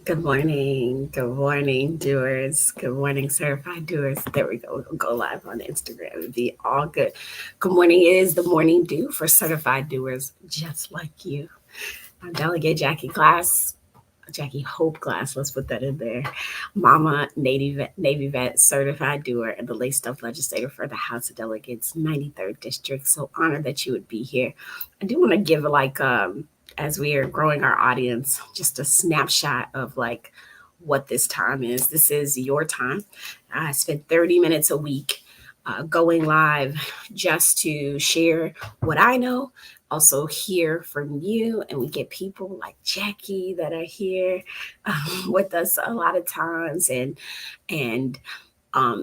Good morning. Good morning, doers. Good morning, certified doers. There we go. We'll go live on Instagram. It'd be all good. Good morning is the morning dew for certified doers just like you. I'm Delegate Jackie Glass, Jackie Hope Glass. Let's put that in there. Mama, Navy vet, certified doer, and the laced up legislator for the House of Delegates, 93rd District. So honored that you would be here. I do want to give as we are growing our audience, just a snapshot of like what this time is. This is your time. I spend 30 minutes a week going live just to share what I know, also hear from you, and we get people like Jackie that are here with us a lot of times, and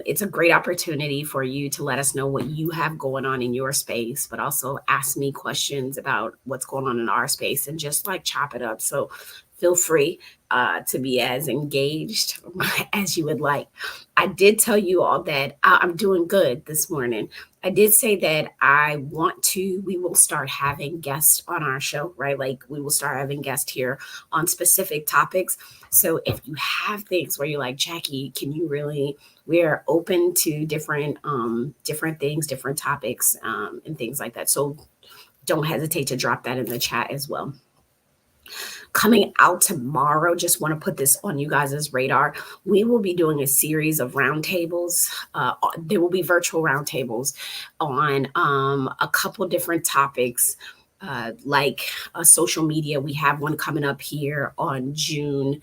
it's a great opportunity for you to let us know what you have going on in your space, but also ask me questions about what's going on in our space and just like chop it up. So feel free to be as engaged as you would like. I did tell you all that I'm doing good this morning. I did say that we will start having guests on our show, right? Like we will start having guests here on specific topics. So if you have things where you're like, Jackie, can you really, we're open to different things, different topics, and things like that. So don't hesitate to drop that in the chat as well. Coming out tomorrow, just want to put this on you guys' radar. We will be doing a series of roundtables. There will be virtual roundtables on a couple different topics, like social media. We have one coming up here on June,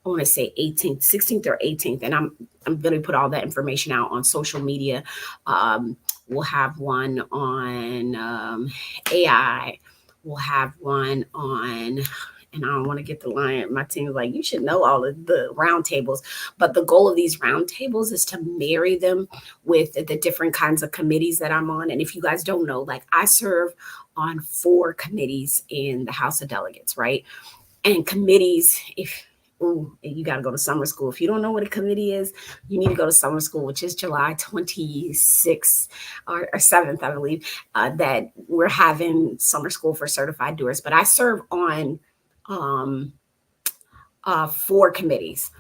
I want to say 18th, 16th or 18th, and I'm going to put all that information out on social media. We'll have one on AI. We'll have one on, and I don't want to get the line. My team is like, you should know all of the roundtables. But the goal of these roundtables is to marry them with the different kinds of committees that I'm on. And if you guys don't know, like I serve on 4 committees in the House of Delegates, right? And committees, you got to go to summer school. If you don't know what a committee is, you need to go to summer school, which is July 26th or 7th, I believe, that we're having summer school for certified doers. But I serve on 4 committees: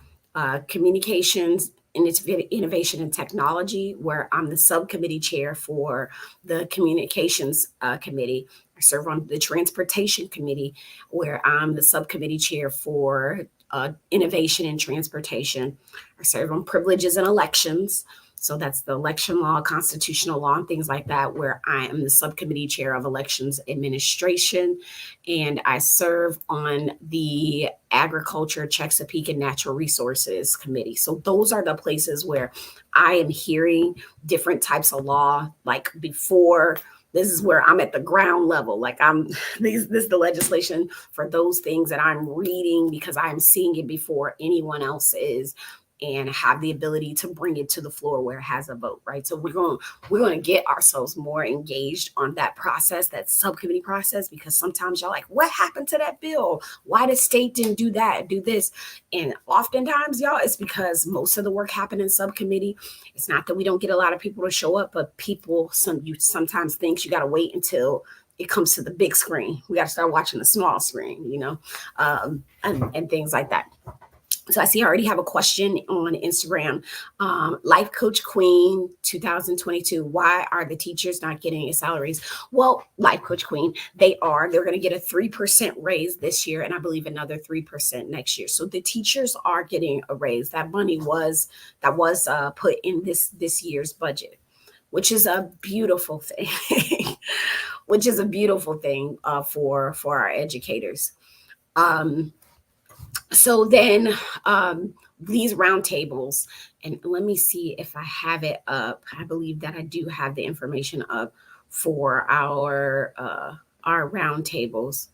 communications, innovation and technology, where I'm the subcommittee chair for the communications committee. I serve on the transportation committee, where I'm the subcommittee chair for innovation and transportation. I serve on privileges and elections. So that's the election law, constitutional law, and things like that, where I am the subcommittee chair of elections administration. And I serve on the agriculture, Chesapeake, and natural resources committee. So those are the places where I am hearing different types of law, like before. This is where I'm at the ground level. Like this is the legislation for those things that I'm reading because I'm seeing it before anyone else is, and have the ability to bring it to the floor where it has a vote, right? So we're going to get ourselves more engaged on that process, that subcommittee process, because sometimes y'all like, what happened to that bill? Why the state didn't do that, do this? And oftentimes, y'all, it's because most of the work happened in subcommittee. It's not that we don't get a lot of people to show up, but you sometimes think you got to wait until it comes to the big screen. We got to start watching the small screen, and things like that. So I see I already have a question on Instagram. Life Coach Queen 2022. Why are the teachers not getting a salaries? Well, Life Coach Queen, they're going to get a 3% raise this year, and I believe another 3% next year. So the teachers are getting a raise. That money was put in this year's budget, which is a beautiful thing. Which is a beautiful thing for our educators. So then these roundtables, and let me see if I have it up. I believe that I do have the information up for our roundtables,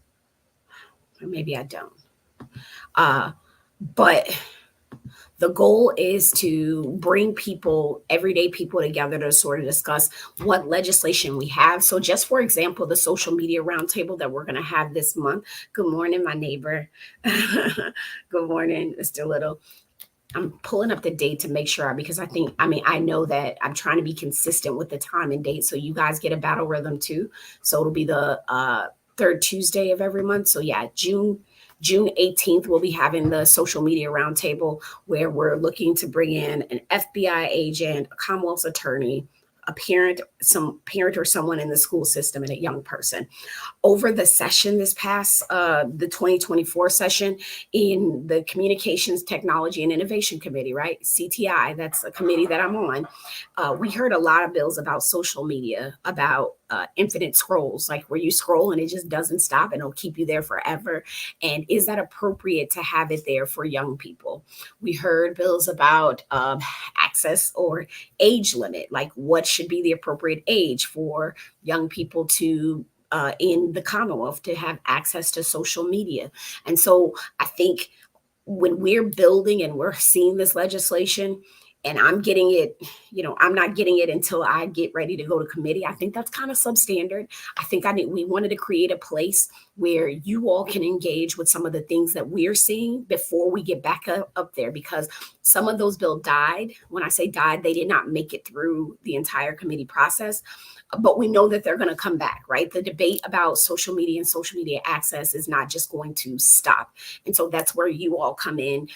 or maybe I don't. But the goal is to bring everyday people together to sort of discuss what legislation we have. So just for example, the social media roundtable that we're going to have this month. Good morning, my neighbor. Good morning, Mr. Little. I'm pulling up the date to make sure, because I know that I'm trying to be consistent with the time and date, so you guys get a battle rhythm too. So it'll be the third Tuesday of every month. So yeah, June 18th, we'll be having the social media roundtable where we're looking to bring in an FBI agent, a Commonwealth's attorney, a parent, some parent or someone in the school system, and a young person. Over the session this past, the 2024 session in the Communications, Technology, and Innovation Committee, right? CTI, that's a committee that I'm on. We heard a lot of bills about social media, about infinite scrolls, like where you scroll and it just doesn't stop and it'll keep you there forever. And is that appropriate to have it there for young people? We heard bills about access or age limit, like what should be the appropriate age for young people to in the Commonwealth to have access to social media. And so I think when we're building and we're seeing this legislation, and I'm getting it, I'm not getting it until I get ready to go to committee. I think that's kind of substandard. I think we wanted to create a place where you all can engage with some of the things that we're seeing before we get back up there, because some of those bills died. When I say died, they did not make it through the entire committee process, but we know that they're going to come back, right? The debate about social media and social media access is not just going to stop. And so that's where you all come in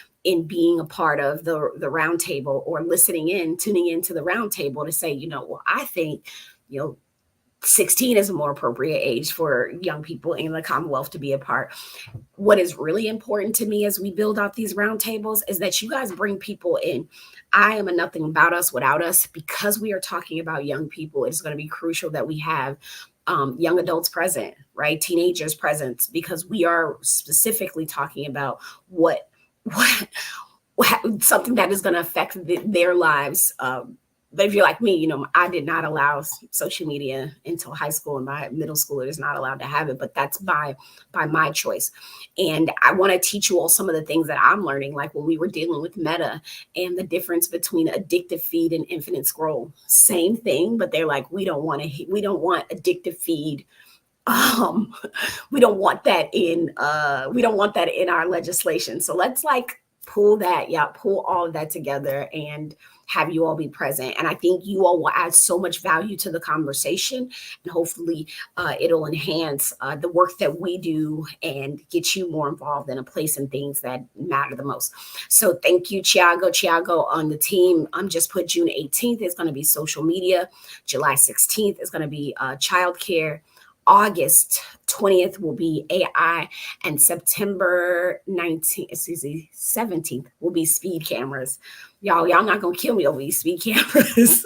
being a part of the roundtable, or tuning into the roundtable to say, well, I think, 16 is a more appropriate age for young people in the Commonwealth to be a part. What is really important to me as we build out these roundtables is that you guys bring people in. I am a nothing about us without us. Because we are talking about young people, it's going to be crucial that we have young adults present, right? Teenagers present, because we are specifically talking about what something that is going to affect their lives. But if you're like me, I did not allow social media until high school, and my middle schooler is not allowed to have it, but that's by my choice. And I want to teach you all some of the things that I'm learning, like when we were dealing with Meta and the difference between addictive feed and infinite scroll. Same thing, but they're like, we don't want addictive feed. Um, we don't want that in our legislation. So let's pull all of that together and have you all be present. And I think you all will add so much value to the conversation, and hopefully it'll enhance the work that we do and get you more involved in a place and things that matter the most. So thank you, Chiago on the team. Just put June 18th is going to be social media. July 16th is going to be childcare. August 20th will be AI, and September 17th will be speed cameras. Y'all not gonna kill me over these speed cameras.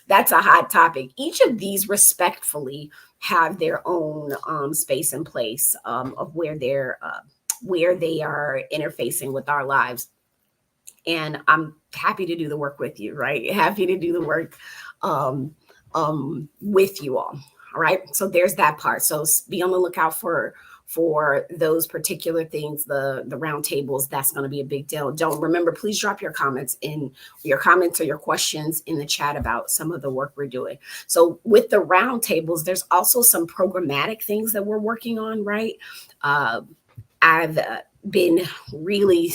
That's a hot topic. Each of these respectfully have their own space and place of where they are interfacing with our lives. And I'm happy to do the work with you, right? Happy to do the work with you all. All right. So there's that part. So be on the lookout for those particular things, the roundtables. That's going to be a big deal. Please drop your comments or your questions in the chat about some of the work we're doing. So with the roundtables, there's also some programmatic things that we're working on, right? I've been really,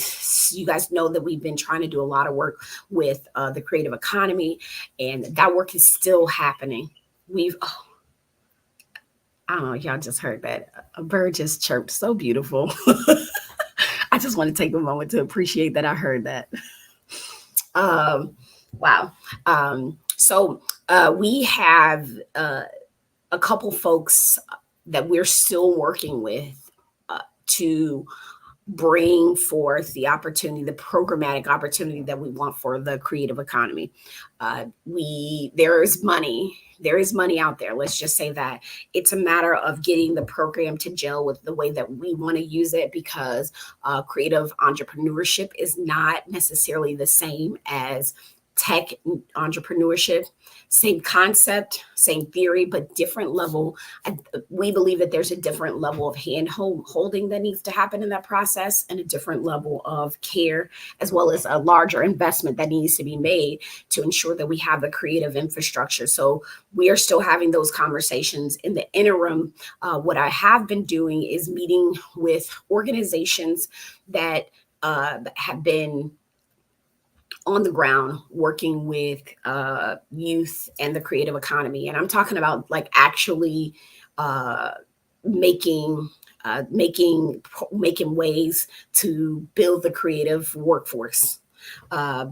you guys know that we've been trying to do a lot of work with the creative economy, and that work is still happening. I don't know if y'all just heard that. A bird just chirped so beautiful. I just want to take a moment to appreciate that I heard that. Wow. So we have a couple folks that we're still working with to bring forth the programmatic opportunity that we want for the creative economy. There is money out there. Let's just say that. It's a matter of getting the program to gel with the way that we want to use it, because creative entrepreneurship is not necessarily the same as tech entrepreneurship. Same concept, same theory, but different level. We believe that there's a different level of hand holding that needs to happen in that process, and a different level of care, as well as a larger investment that needs to be made to ensure that we have the creative infrastructure. So we are still having those conversations. In the interim, what I have been doing is meeting with organizations that have been on the ground working with youth and the creative economy. And I'm talking about like actually making making ways to build the creative workforce.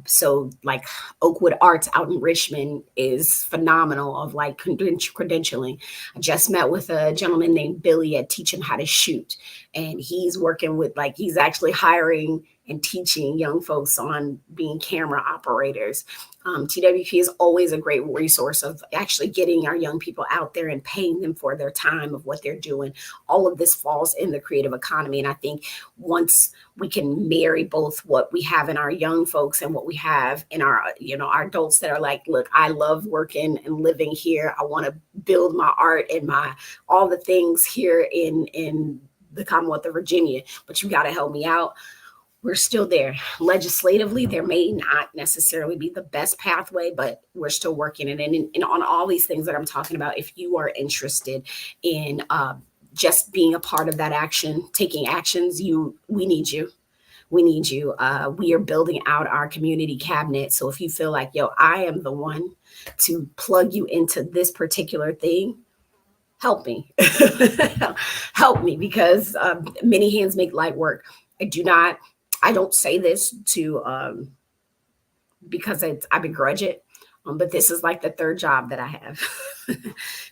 So like Oakwood Arts out in Richmond is phenomenal of like credentialing. I just met with a gentleman named Billy at Teach Him How to Shoot. And he's working with like, he's actually hiring and teaching young folks on being camera operators. TWP is always a great resource of actually getting our young people out there and paying them for their time of what they're doing. All of this falls in the creative economy. And I think once we can marry both what we have in our young folks and what we have in our, our adults that are like, look, I love working and living here. I want to build my art and my all the things here in the Commonwealth of Virginia, but you got to help me out. We're still there. Legislatively, there may not necessarily be the best pathway, but we're still working it. And on all these things that I'm talking about, if you are interested in just being a part of that action, taking actions, we need you. We need you. We are building out our community cabinet. So if you feel like, yo, I am the one to plug you into this particular thing, help me. Help me, because many hands make light work. I don't say this to because I begrudge it, but this is like the third job that I have.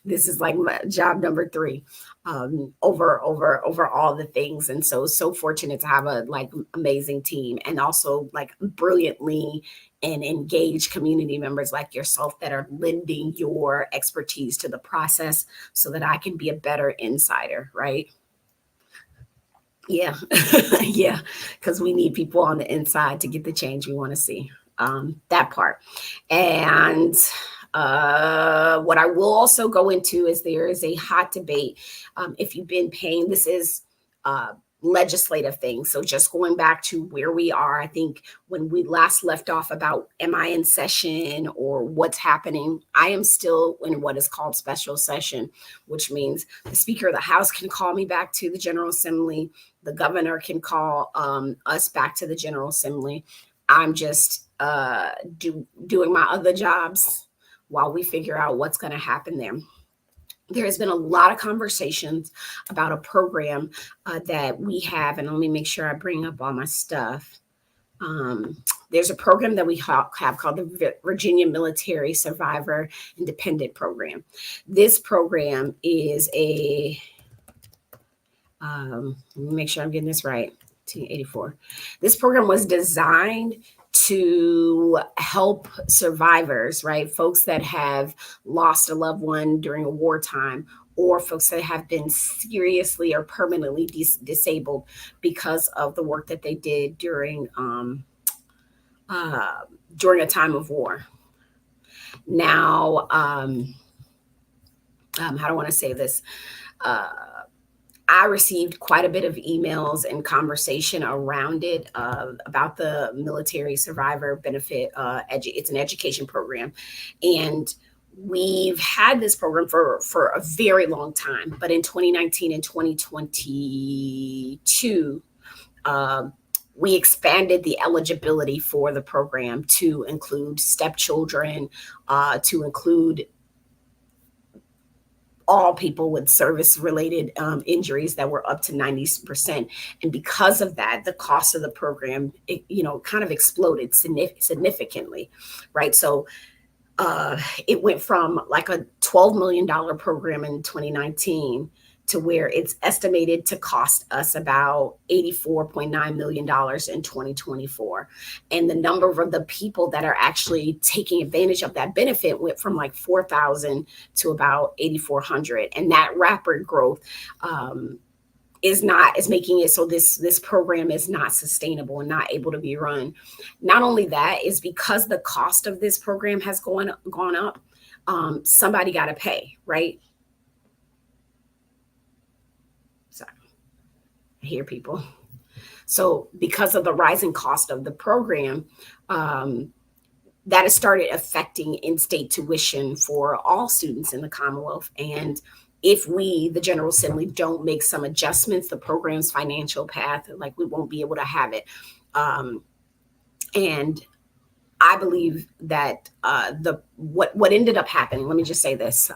This is like my job number 3 over all the things, and so fortunate to have a like amazing team, and also like brilliantly and engaged community members like yourself that are lending your expertise to the process so that I can be a better insider, right? Yeah. Yeah, because we need people on the inside to get the change we want to see. That part. And what I will also go into is there is a hot debate. If you've been paying, this is legislative things. So just going back to where we are, I think when we last left off about am I in session or what's happening, I am still in what is called special session, which means the Speaker of the House can call me back to the General Assembly. The governor can call us back to the General Assembly. I'm just doing my other jobs while we figure out what's going to happen there. There has been a lot of conversations about a program that we have, and let me make sure I bring up all my stuff. There's a program that we have called the Virginia Military Survivor Independent Program. This program is let me make sure I'm getting this right, 1984. This program was designed to help survivors, right? Folks that have lost a loved one during a wartime, or folks that have been seriously or permanently disabled because of the work that they did during a time of war. Now, how do I want to say this? I received quite a bit of emails and conversation around it about the military survivor benefit. It's an education program, and we've had this program for a very long time. But in 2019 and 2022, we expanded the eligibility for the program to include stepchildren, to include all people with service-related injuries that were up to 90%. And because of that, the cost of the program, kind of exploded significantly, right? So it went from like a $12 million program in 2019 to where it's estimated to cost us about $84.9 million in 2024. And the number of the people that are actually taking advantage of that benefit went from like 4,000 to about 8,400. And that rapid growth is making it so this program is not sustainable and not able to be run. Not only that, is because the cost of this program has gone up, somebody got to pay, right? I hear people. So because of the rising cost of the program, that has started affecting in-state tuition for all students in the Commonwealth. And if we, the General Assembly, don't make some adjustments, the program's financial path, like we won't be able to have it. And I believe that what ended up happening, let me just say this,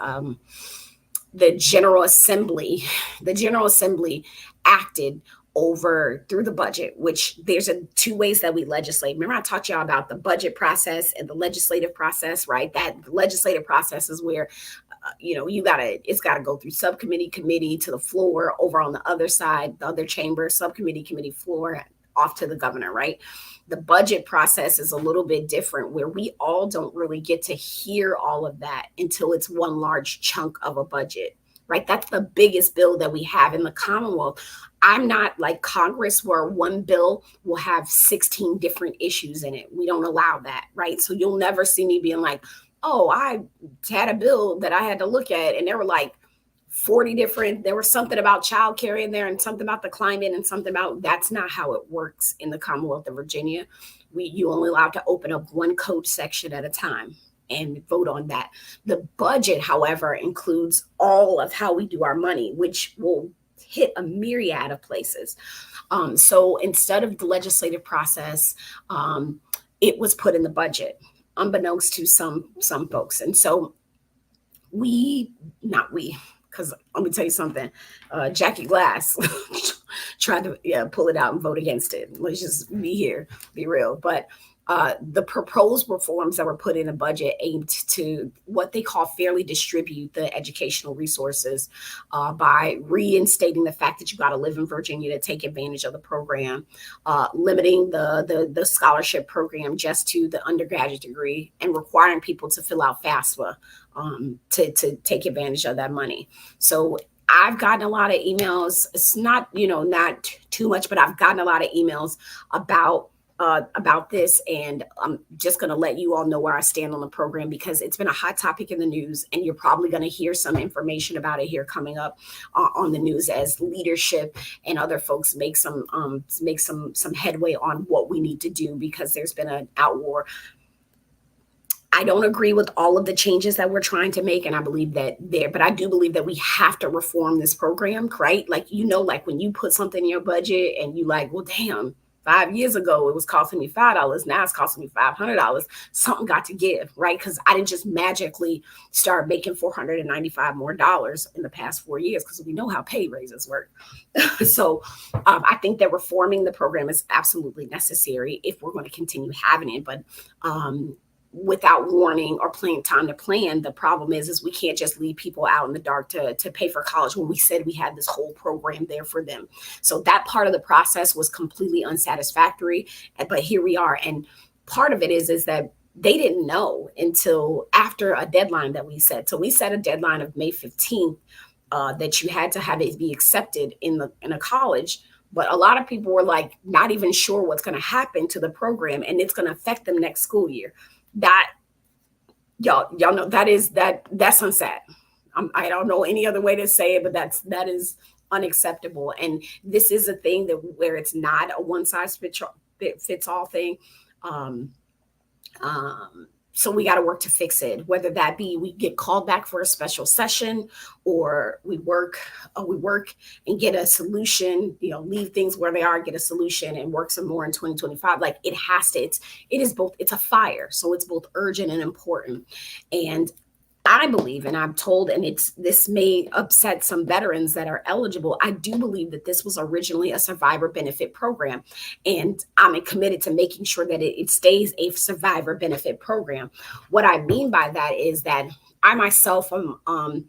the General Assembly, the General Assembly acted over through the budget, which there's two ways that we legislate. Remember, I talked to y'all about the budget process and the legislative process, right? That the legislative process is where it's got to go through subcommittee, committee, to the floor, over on the other side, the other chamber, subcommittee, committee, floor, off to the governor, right? The budget process is a little bit different, where we all don't really get to hear all of that until it's one large chunk of a budget, right? That's the biggest bill that we have in the Commonwealth. I'm not like Congress, where one bill will have 16 different issues in it. We don't allow that, right? So you'll never see me being like, oh, I had a bill that I had to look at, and there were like 40 different, there was something about childcare in there and something about the climate and something about, that's not how it works in the Commonwealth of Virginia. You only allowed to open up one code section at a time and vote on that. The budget, however, includes all of how we do our money, which will hit a myriad of places. So instead of the legislative process, it was put in the budget, unbeknownst to some folks. And so because let me tell you something, Jackie Glass tried to pull it out and vote against it. Let's just be real. But the proposed reforms that were put in a budget aimed to what they call fairly distribute the educational resources by reinstating the fact that you got to live in Virginia to take advantage of the program, limiting the scholarship program just to the undergraduate degree, and requiring people to fill out FAFSA to take advantage of that money. So I've gotten a lot of emails. It's not too much, but I've gotten a lot of emails about this, and I'm just going to let you all know where I stand on the program, because it's been a hot topic in the news, and you're probably going to hear some information about it here coming up on the news as leadership and other folks make some headway on what we need to do, because there's been an outwar. I don't agree with all of the changes that we're trying to make, and I believe but I do believe that we have to reform this program, right? Like, like when you put something in your budget and you like, well, damn, 5 years ago it was costing me $5, now it's costing me $500. Something got to give, right? Because I didn't just magically start making $495 more in the past 4 years, because we know how pay raises work. So I think that reforming the program is absolutely necessary if we're going to continue having it. But without warning or time to plan, the problem is we can't just leave people out in the dark to pay for college when we said we had this whole program there for them. So that part of the process was completely unsatisfactory, but here we are. And part of it is that they didn't know until after a deadline that we set. So we set a deadline of May 15th that you had to have it be accepted in a college. But a lot of people were like not even sure what's going to happen to the program, and it's going to affect them next school year. That y'all know that's unsaid. I don't know any other way to say it, but that is unacceptable. And this is a thing where it's not a one size fits all thing. So we got to work to fix it, whether that be we get called back for a special session, or we work and get a solution, leave things where they are, get a solution and work some more in 2025. Like it is both, it's a fire. So it's both urgent and important. And I believe, and I'm told, and this may upset some veterans that are eligible, I do believe that this was originally a survivor benefit program. And I'm committed to making sure that it stays a survivor benefit program. What I mean by that is that I myself am a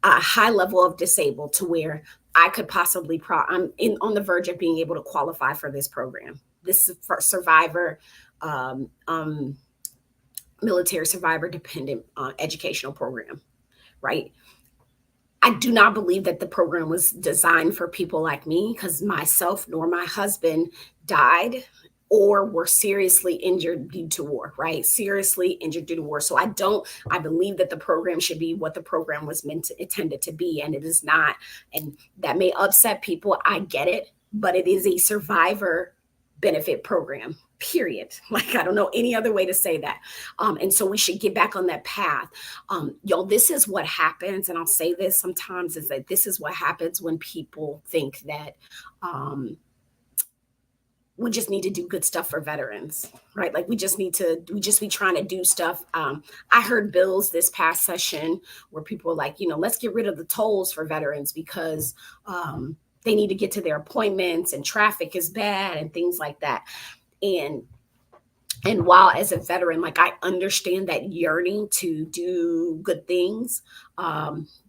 high level of disabled to where I could possibly, I'm on the verge of being able to qualify for this program. This is for survivor, military survivor dependent educational program, right? I do not believe that the program was designed for people like me, because myself nor my husband died or were seriously injured due to war, right? Seriously injured due to war. So I believe that the program should be what the program was intended to be, and it is not. And that may upset people. I get it, but it is a survivor benefit program, period. Like, I don't know any other way to say that. And so we should get back on that path. This is what happens. And I'll say this sometimes, is that this is what happens when people think that we just need to do good stuff for veterans, right? Like we just be trying to do stuff. I heard bills this past session where people were like, let's get rid of the tolls for veterans because they need to get to their appointments and traffic is bad and things like that. And while as a veteran, like I understand that yearning to do good things,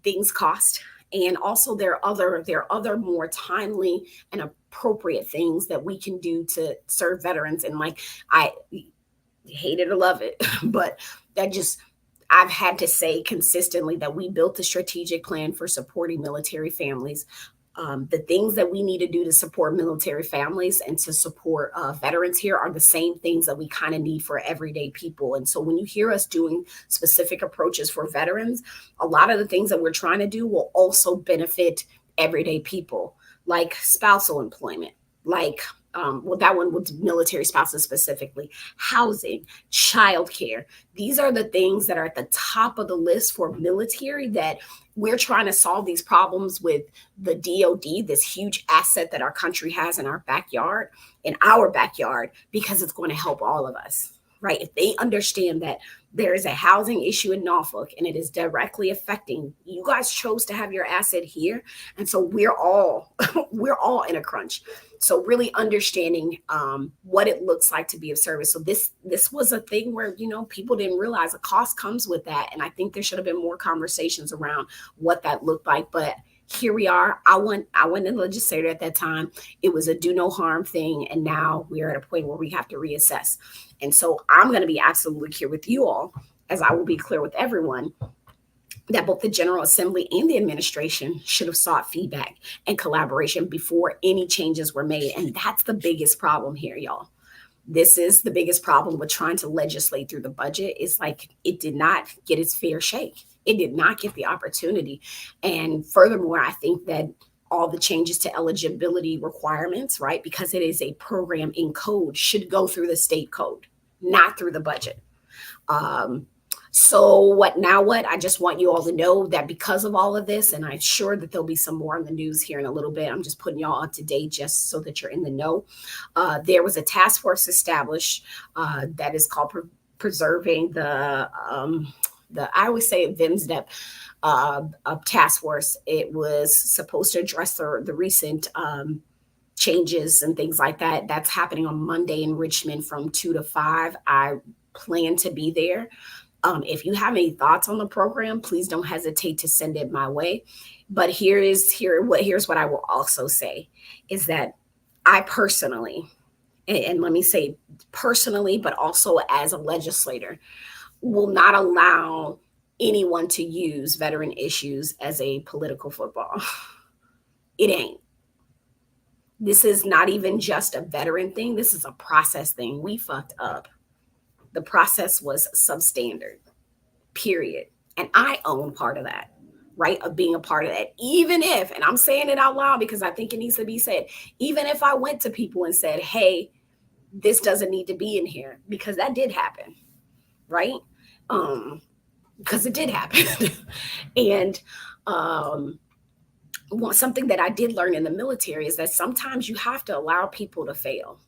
things cost. And also there are other more timely and appropriate things that we can do to serve veterans. And like I hate it or love it, but that just I've had to say consistently that we built a strategic plan for supporting military families. The things that we need to do to support military families and to support veterans here are the same things that we kind of need for everyday people. And so when you hear us doing specific approaches for veterans, a lot of the things that we're trying to do will also benefit everyday people, like spousal employment, like that one with military spouses specifically, housing, childcare. These are the things that are at the top of the list for military that we're trying to solve these problems with the DOD, this huge asset that our country has in our backyard, because it's going to help all of us, right? If they understand that there is a housing issue in Norfolk and it is directly affecting you guys chose to have your asset here. And so we're all in a crunch. So really understanding what it looks like to be of service. So this was a thing where, people didn't realize a cost comes with that. And I think there should have been more conversations around what that looked like. But here we are. I went in legislator at that time. It was a do no harm thing. And now we're at a point where we have to reassess. And so I'm going to be absolutely clear with you all, as I will be clear with everyone, that both the General Assembly and the administration should have sought feedback and collaboration before any changes were made. And that's the biggest problem here, y'all. This is the biggest problem with trying to legislate through the budget. It's like it did not get its fair shake. It did not get the opportunity. And furthermore, I think that all the changes to eligibility requirements, right, because it is a program in code, should go through the state code, not through the budget. So what? I just want you all to know that because of all of this, and I'm sure that there'll be some more on the news here in a little bit. I'm just putting y'all up to date just so that you're in the know. There was a task force established that is called preserving the I always say VIMSDEP task force. It was supposed to address the recent changes and things like that. That's happening on Monday in Richmond from 2 to 5. I plan to be there. If you have any thoughts on the program, please don't hesitate to send it my way. But here's what I will also say is that I personally, and let me say personally, but also as a legislator, will not allow anyone to use veteran issues as a political football. It ain't. This is not even just a veteran thing. This is a process thing. We fucked up. The process was substandard, period. And I own part of that, right? Of being a part of that. Even if, and I'm saying it out loud because I think it needs to be said, even if I went to people and said, hey, this doesn't need to be in here, because that did happen, right? Because it did happen. And something that I did learn in the military is that sometimes you have to allow people to fail.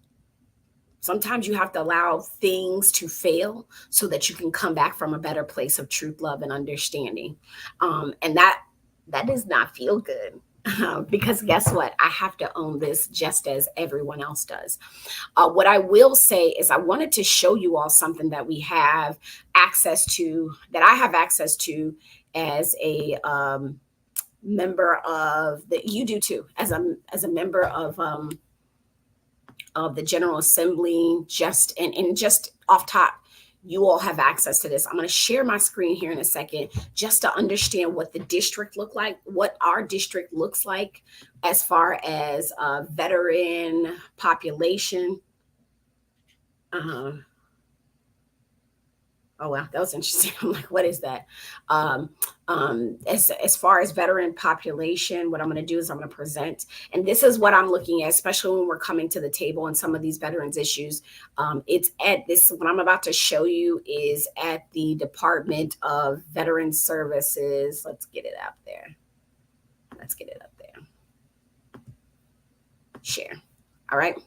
Sometimes you have to allow things to fail so that you can come back from a better place of truth, love, and understanding. And that does not feel good. Because guess what? I have to own this just as everyone else does. What I will say is I wanted to show you all something that we have access to, that I have access to as a member of you do too, as a member of the General Assembly. Just off top, you all have access to this. I'm going to share my screen here in a second just to understand what the district look like, what our district looks like as far as veteran population. Oh, wow, that was interesting. I'm like, what is that? As far as veteran population, what I'm going to do is I'm going to present, and this is what I'm looking at, especially when we're coming to the table on some of these veterans issues. It's at this, what I'm about to show you is at the Department of Veteran Services. Let's get it up there. Share. All right.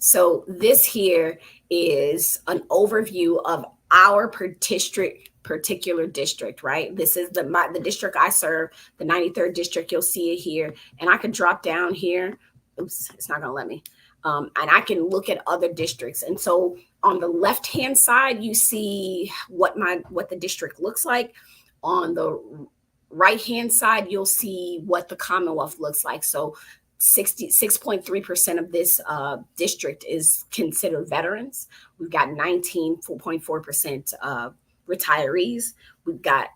So this here is an overview of our particular district, right? This is the district I serve, the 93rd district. You'll see it here, and I can drop down here. Oops, it's not gonna let me. And I can look at other districts. And so on the left-hand side, you see what the district looks like. On the right-hand side, you'll see what the Commonwealth looks like. So 66.3% of this district is considered veterans. We've got 19.4% retirees. We've got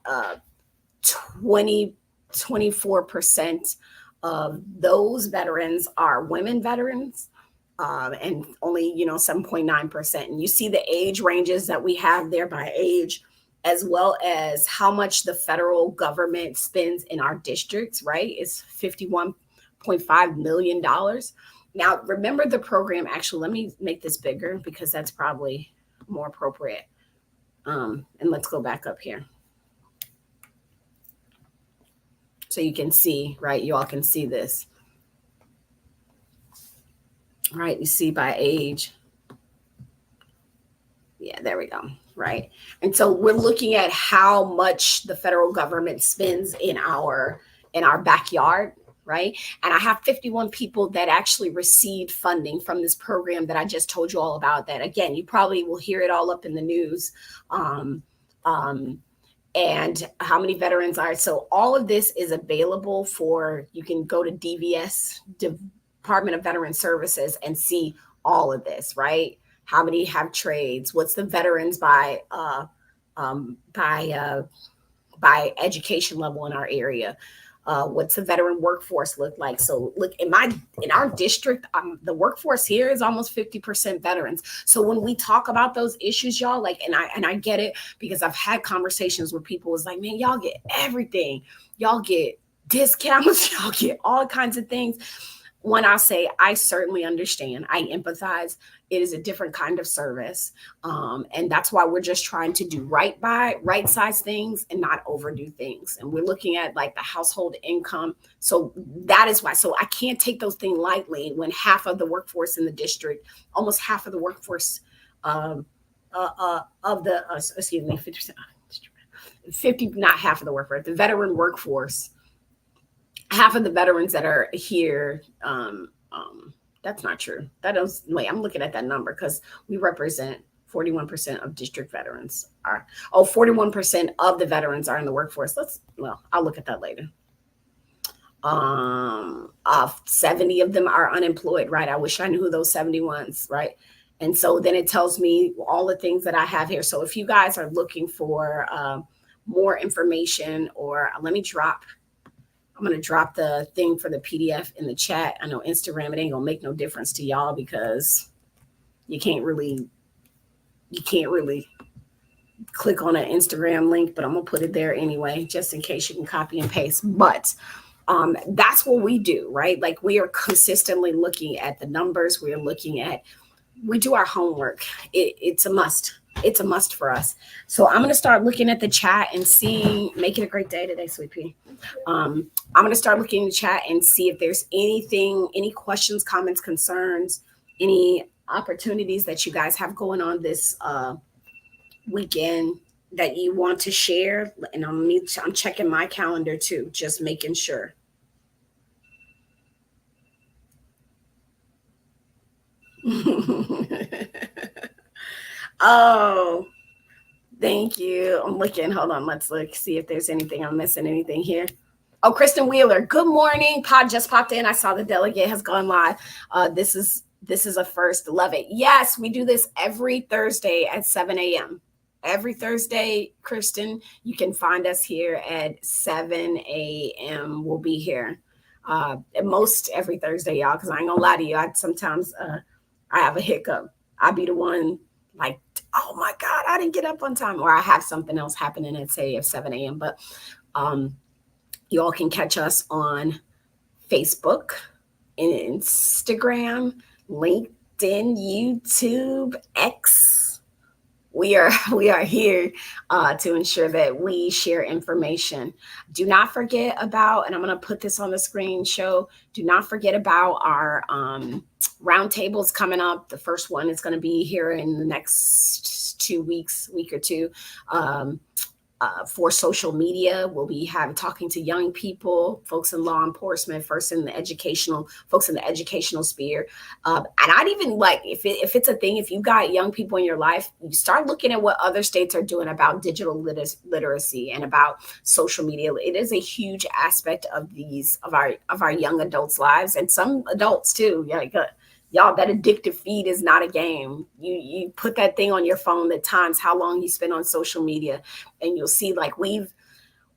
24% of those veterans are women veterans, and only 7.9%. And you see the age ranges that we have there by age, as well as how much the federal government spends in our districts, right? It's $51.5 million. Now, remember the program, actually, let me make this bigger because that's probably more appropriate. And let's go back up here. So you can see, right? You all can see this. All right, you see by age. Yeah, there we go. Right. And so we're looking at how much the federal government spends in our backyard, right? And I have 51 people that actually received funding from this program that I just told you all about. That, again, you probably will hear it all up in the news. And how many veterans are. So all of this is available you can go to DVS, Department of Veteran Services, and see all of this, right? How many have trades? What's the veterans by education level in our area? What's the veteran workforce look like? So look, in our district, the workforce here is almost 50% veterans. So when we talk about those issues, y'all, like, and I get it, because I've had conversations where people was like, man, y'all get everything. Y'all get discounts, y'all get all kinds of things. When I say I certainly understand, I empathize. It is a different kind of service. And that's why we're just trying to do right size things and not overdo things. And we're looking at like the household income. So that is why. So I can't take those things lightly when half of the workforce in the district, almost half of the workforce of the, excuse me, 50, not half of the workforce, the veteran workforce, half of the veterans that are here, that's not true. I'm looking at that number because we represent 41% of district veterans 41% of the veterans are in the workforce. I'll look at that later. 70 of them are unemployed, right? I wish I knew who those 70 ones, right? And so then it tells me all the things that I have here. So if you guys are looking for more information, or I'm going to drop the thing for the PDF in the chat. I know Instagram, it ain't gonna make no difference to y'all because you can't really click on an Instagram link, but I'm gonna put it there anyway, just in case you can copy and paste. But that's what we do, right? Like, we are consistently looking at the numbers. We do our homework. It's a must. It's a must for us. So I'm going to start looking at the chat and see, make it a great day today, Sweet Pea. I'm going to start looking in the chat and see if there's any questions, comments, concerns, any opportunities that you guys have going on this weekend that you want to share. And I'm checking my calendar too, just making sure. Oh, thank you. I'm looking. Hold on. Let's look, see if there's anything I'm missing. Anything here? Oh, Kristen Wheeler. Good morning. Pod just popped in. I saw the delegate has gone live. This is a first. Love it. Yes, we do this every Thursday at 7 a.m. Every Thursday, Kristen, you can find us here at 7 a.m. We'll be here at most every Thursday, y'all, because I ain't gonna lie to you. Sometimes I have a hiccup. I'll be the one like, oh my God, I didn't get up on time, or I have something else happening at, say, at 7 a.m. But you all can catch us on Facebook, Instagram, LinkedIn, YouTube, X. We are here to ensure that we share information. Do not forget about, and I'm going to put this on the screen show, do not forget about our roundtables coming up. The first one is going to be here in the next 2 weeks, week or two. For social media, we'll be talking to young people, folks in law enforcement, folks in the educational sphere. And I'd even like, if it's a thing, if you've got young people in your life, you start looking at what other states are doing about digital literacy and about social media. It is a huge aspect of our young adults' lives, and some adults too. Like, y'all, that addictive feed is not a game. You put that thing on your phone, the times how long you spend on social media, and you'll see like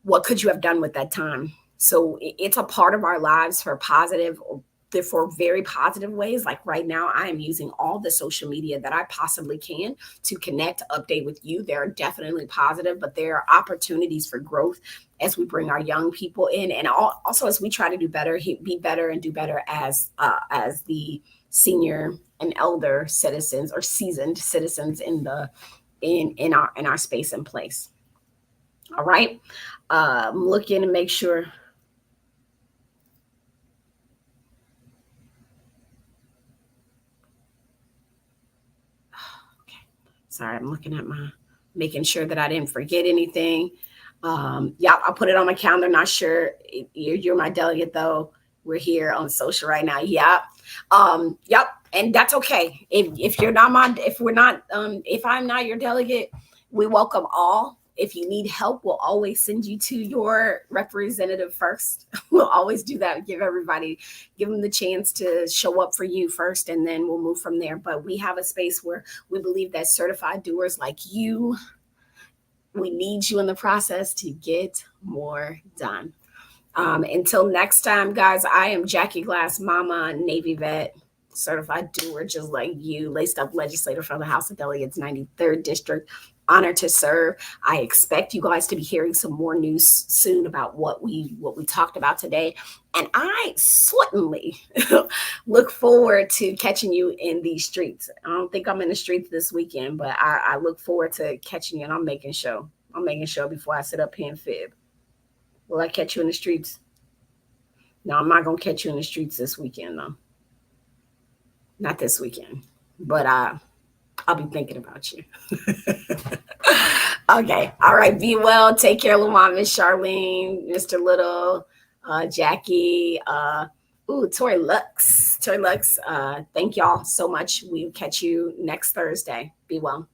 what could you have done with that time. So it's a part of our lives for very positive ways. Like right now, I am using all the social media that I possibly can to connect, update with you. They are definitely positive, but there are opportunities for growth as we bring our young people in, and also as we try to do better, be better, and do better as the senior and elder citizens or seasoned citizens in our space and place. All right. Looking to make sure. Okay. Sorry, I'm looking at making sure that I didn't forget anything. Yeah, I'll put it on my calendar. Not sure. You're my delegate though. We're here on social right now. Yep. Yep. And that's okay. If I'm not your delegate, we welcome all. If you need help, we'll always send you to your representative first. We'll always do that. Give them the chance to show up for you first, and then we'll move from there. But we have a space where we believe that certified doers like you, we need you in the process to get more done. Until next time, guys, I am Jackie Glass, Mama, Navy vet, certified doer, just like you, laced up legislator from the House of Delegates, 93rd District. Honored to serve. I expect you guys to be hearing some more news soon about what we talked about today. And I certainly look forward to catching you in these streets. I don't think I'm in the streets this weekend, but I look forward to catching you, and I'm making sure before I sit up here and fib. Will I catch you in the streets? No, I'm not going to catch you in the streets this weekend, though. Not this weekend. But I'll be thinking about you. Okay. All right. Be well. Take care, Lamont, Miss Charlene, Mr. Little, Jackie, Tori Lux. Thank y'all so much. We'll catch you next Thursday. Be well.